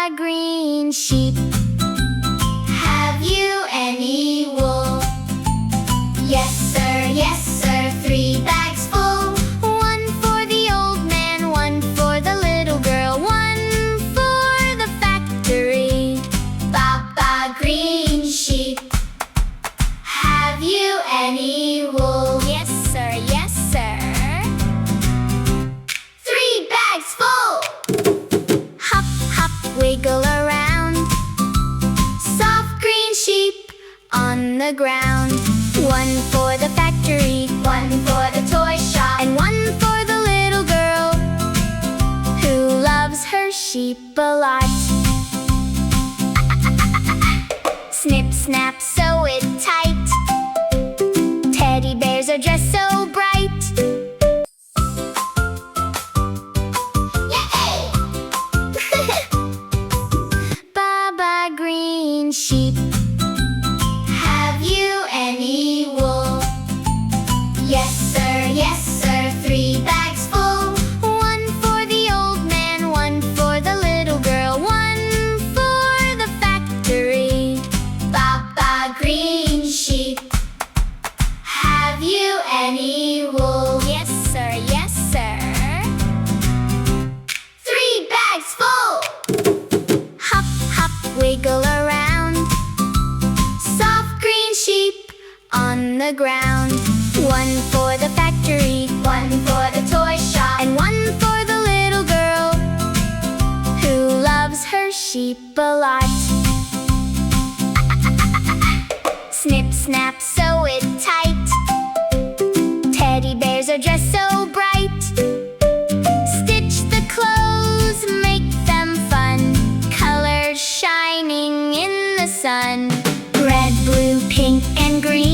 Baba green sheep, have you any wool? Yes sir, 3 bags full. 1 for the old man, 1 for the little girl, 1 for the factory. Baba green sheep, have you any wool? Yes sir, 3 bags full. Hop, hop, wiggle around. Soft green sheep on the ground. 1 for the factory, 1 for the toy shop, and 1 for the little girl who loves her sheep a lot. Snip, snap, sew it tight. Teddy bears are dressed so bright. Yay! Baba green sheep, have you any wool? Yes sir, 3 bags full. 1 for the old man, 1 for the little girl, 1 for the factory. Baba green sheep, have you any wool? Yes sir, 3 bags full. Hop, hop, wiggle around. Soft green sheep on the ground. 1 for the factory, 1 for the toy shop, and 1 for the little girl who loves her sheep a lot. Snip, snap, sew it tight. Teddy bears are dressed so bright. Stitch the clothes, make them fun. Colors shining in the sun. Red, blue, pink, and green.